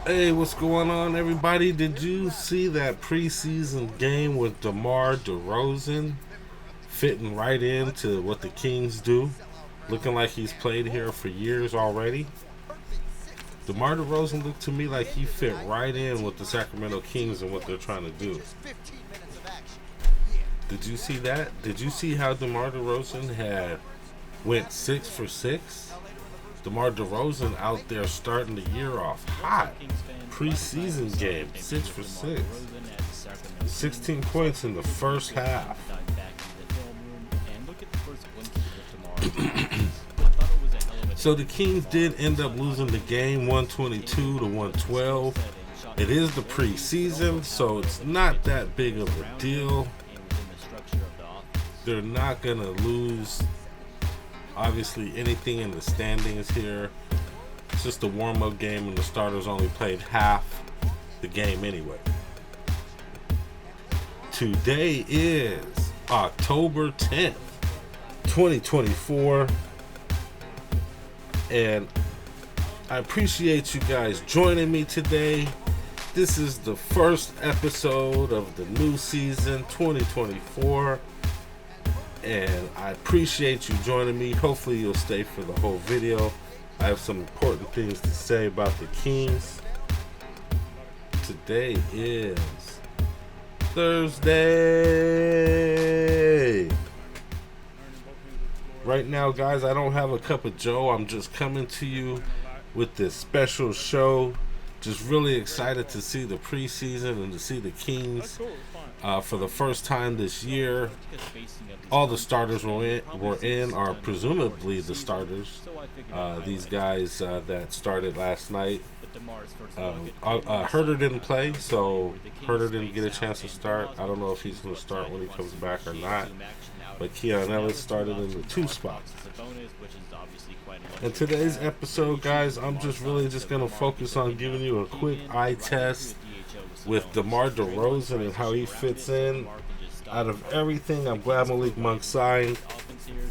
Hey, what's going on, everybody? Did you see that preseason game with DeMar DeRozan fitting right into what the Kings do? Looking like he's played here for years already. DeMar DeRozan looked to me like he fit right in with the Sacramento Kings and what they're trying to do. Did you see that? Did you see how DeMar DeRozan had went 6 for 6? DeMar DeRozan out there starting the year off hot. Preseason game, 6 for 6. 16 points in the first half. So the Kings did end up losing the game 122 to 112. It is the preseason, so it's not that big of a deal. They're not going to lose, obviously, anything in the standings here. It's just a warm-up game, and the starters only played half the game anyway. Today is October 10th, 2024, and I appreciate you guys joining me today. This is the first episode of the new season, 2024. And I appreciate you joining me. Hopefully you'll stay for the whole video. I have some important things to say about the Kings. Today is Thursday. Right now, guys, I don't have a cup of Joe. I'm just coming to you with this special show. Just really excited to see the preseason and to see the Kings for the first time this year. All the starters were in, or presumably the starters. These guys that started last night. Herder didn't play, so Herder didn't get a chance to start. I don't know if he's going to start when he comes back or not. But Keon Ellis started in the 2 spot. In today's episode, guys, I'm just going to focus on giving you a quick eye test with DeMar DeRozan and how he fits in. Out of everything, I'm glad Malik Monk signed,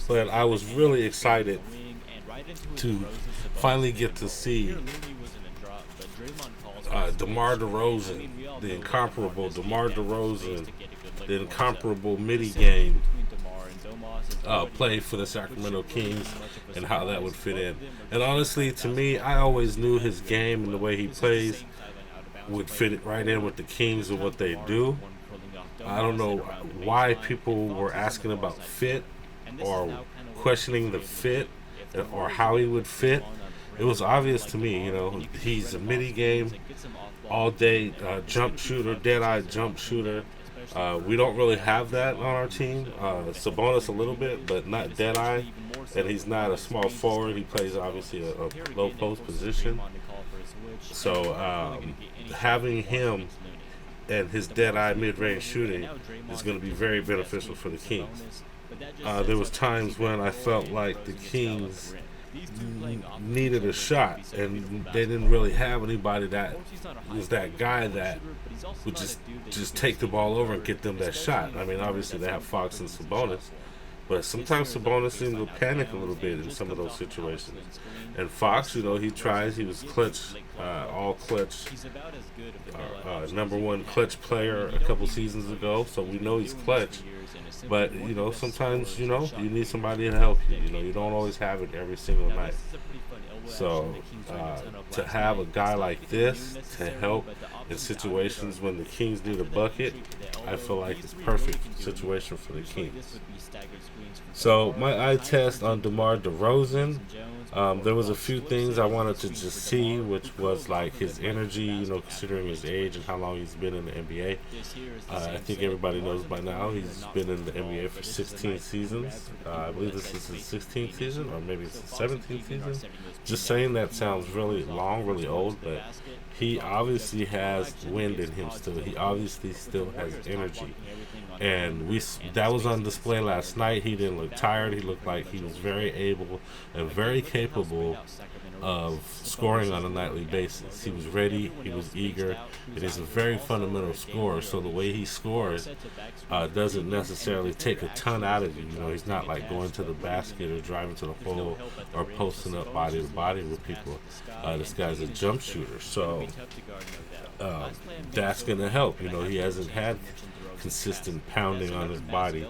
but I was really excited to finally get to see DeMar DeRozan, the incomparable DeMar DeRozan, the incomparable midi game play for the Sacramento Kings and how that would fit in. And honestly, to me, I always knew his game and the way he plays would fit it right in with the Kings and what they do. I don't know why people were asking about fit or questioning the fit or how he would fit. It was obvious to me, he's a midi game, all day jump shooter, dead-eye jump shooter. We don't really have that on our team. Sabonis a little bit, but not dead-eye. And he's not a small forward. He plays, obviously, a low post position. So having him and his dead-eye mid-range shooting is going to be very beneficial for the Kings. There was times when I felt like the Kings needed a shot, and they didn't really have anybody that was that guy that would just take the ball over and get them that shot. I mean, obviously they have Fox and Sabonis, but sometimes Sabonis seemed to panic a little bit in some of those situations. And Fox, he was clutch, all clutch, number one clutch player a couple seasons ago, so we know he's clutch. But, sometimes, you need somebody to help you. You don't always have it every single night. So, to have a guy like this to help in situations when the Kings need a bucket, I feel like it's perfect situation for the Kings. So, my eye test on DeMar DeRozan, there was a few things I wanted to just see, which was like his energy, considering his age and how long he's been in the NBA. I think everybody knows by now he's been in the NBA for 16 seasons. I believe this is his 16th season, or maybe it's his 17th season. Just saying that sounds really long, really old, but he obviously has wind in him still. He obviously still has energy. And that was on display last night. He didn't look tired. He looked like he was very able and very capable of scoring on a nightly basis. He was ready, he was eager. It is a very fundamental scorer, so the way he scores doesn't necessarily take a ton out of you. You know, he's not like going to the basket or driving to the hole or posting up body to body with people. This guy's a jump shooter, so that's going to help. You know, he hasn't had consistent pounding on his body.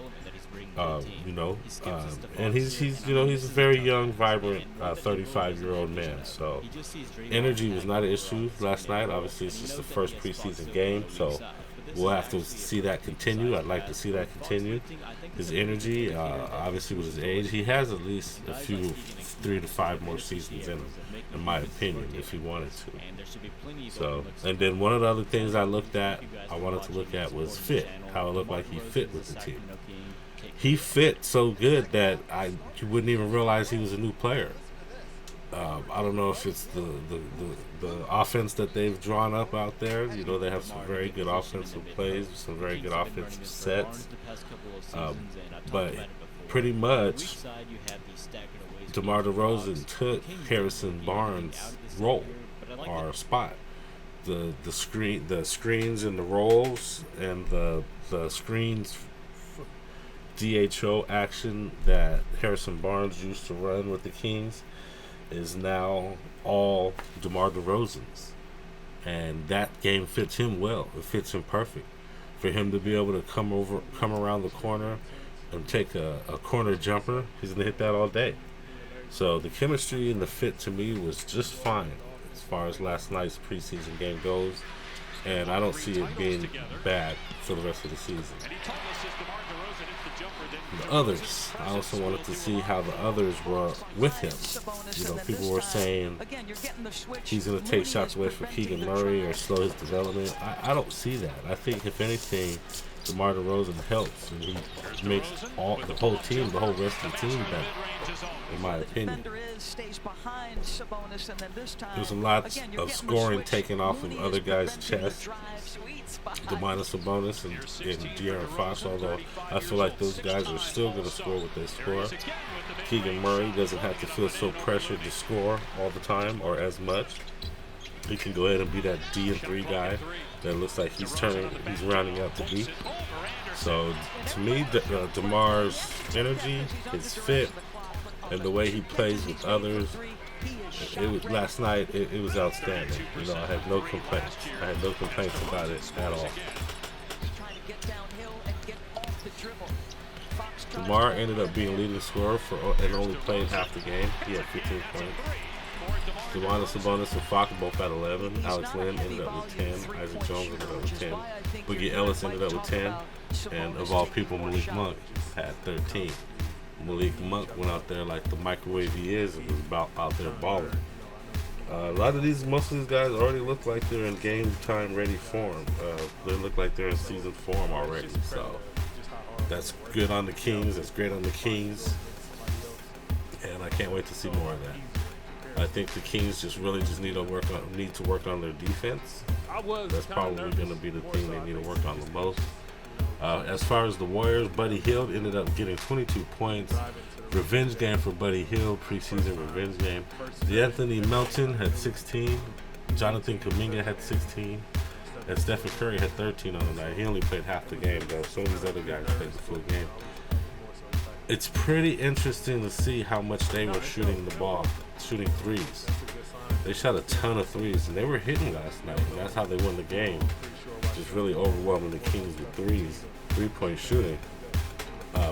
And he's a very young, vibrant, 35-year-old man. So energy was not an issue last night. Obviously, it's just the first preseason game, so we'll have to see that continue. I'd like to see that continue. His energy, obviously, with his age, he has at least a few 3 to 5 more seasons in him, in my opinion, if he wanted to. So, and then one of the other things I wanted to look at was fit, how it looked like he fit with the team. He fit so good that you wouldn't even realize he was a new player. I don't know if it's the offense that they've drawn up out there. You know, they have some very good offensive plays, some very good offensive sets. But pretty much, DeMar DeRozan took Harrison Barnes' role or spot. The screens and the rolls and the screens DHO action that Harrison Barnes used to run with the Kings is now all DeMar DeRozan's, and that game fits him well. It fits him perfect for him to be able to come around the corner and take a corner jumper. He's gonna hit that all day. So the chemistry and the fit to me was just fine as far as last night's preseason game goes, and I don't see it being bad for the rest of the season. The others, I also wanted to see how the others were with him. You know, people were saying he's going to take shots away from Keegan Murray or slow his development. I don't see that. I think, if anything, DeMar DeRozan helps, and he makes the whole rest of the team better, in my opinion. There's a lot of scoring taken off of other guys' chests, Domantas Sabonis and De'Aaron Fox, although I feel like those guys are still going to score what they score. Keegan Murray doesn't have to feel so pressured to score all the time or as much. He can go ahead and be that D&3 guy that looks like he's rounding out to be. So to me, DeMar's energy, his fit, and the way he plays with others, last night it was outstanding. You know, I had no complaints. About it at all. DeMar ended up being leading scorer and only played half the game. He had 15 points. Domantas Sabonis and Fox both had 11. Alex Len ended up with 10. Isaac Jones ended up with 10. Boogie Ellis ended up with 10. And of all people, Malik Monk had 13. Malik Monk went out there like the microwave he is and was out there balling. Most of these guys already look like they're in game time ready form. They look like they're in season form already. So that's good on the Kings. That's great on the Kings. And I can't wait to see more of that. I think the Kings just need to work on their defense. That's probably going to be the thing they need to work on the most. As far as the Warriors, Buddy Hield ended up getting 22 points. Revenge game for Buddy Hield, preseason revenge game. DeAnthony Melton had 16. Jonathan Kuminga had 16. And Stephen Curry had 13 on the night. He only played half the game, though. Some of these other guys played the full game. It's pretty interesting to see how much they were shooting threes. They shot a ton of threes, and they were hitting last night, and that's how they won the game. Just really overwhelming the Kings with threes, 3-point shooting.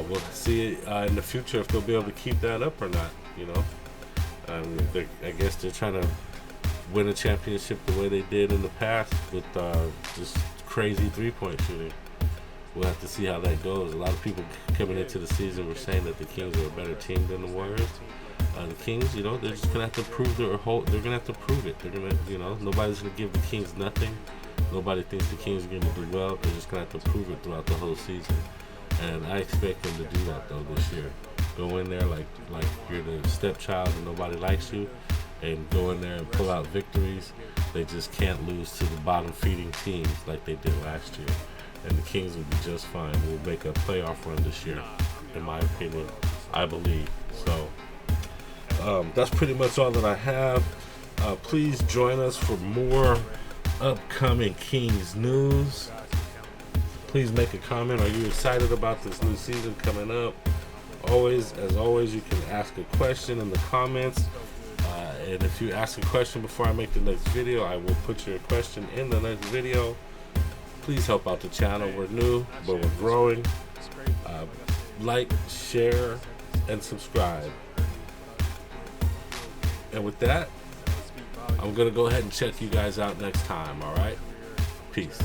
We'll see in the future if they'll be able to keep that up or not. You know, I guess they're trying to win a championship the way they did in the past with just crazy 3-point shooting. We'll have to see how that goes. A lot of people coming into the season were saying that the Kings are a better team than the Warriors. The Kings, you know, they're just gonna have to prove they're gonna have to prove it. They're gonna, you know, nobody's gonna give the Kings nothing. Nobody thinks the Kings are gonna do well. They're just gonna have to prove it throughout the whole season. And I expect them to do that though this year. Go in there like you're the stepchild and nobody likes you, and go in there and pull out victories. They just can't lose to the bottom feeding teams like they did last year. And the Kings will be just fine. We'll make a playoff run this year, in my opinion. I believe. So That's pretty much all that I have. Please join us for more upcoming Kings news. Please make a comment. Are you excited about this new season coming up? As always, you can ask a question in the comments. And if you ask a question before I make the next video, I will put your question in the next video. Please help out the channel. We're new, but we're growing. Like, share, and subscribe. And with that, I'm going to go ahead and check you guys out next time, all right? Peace.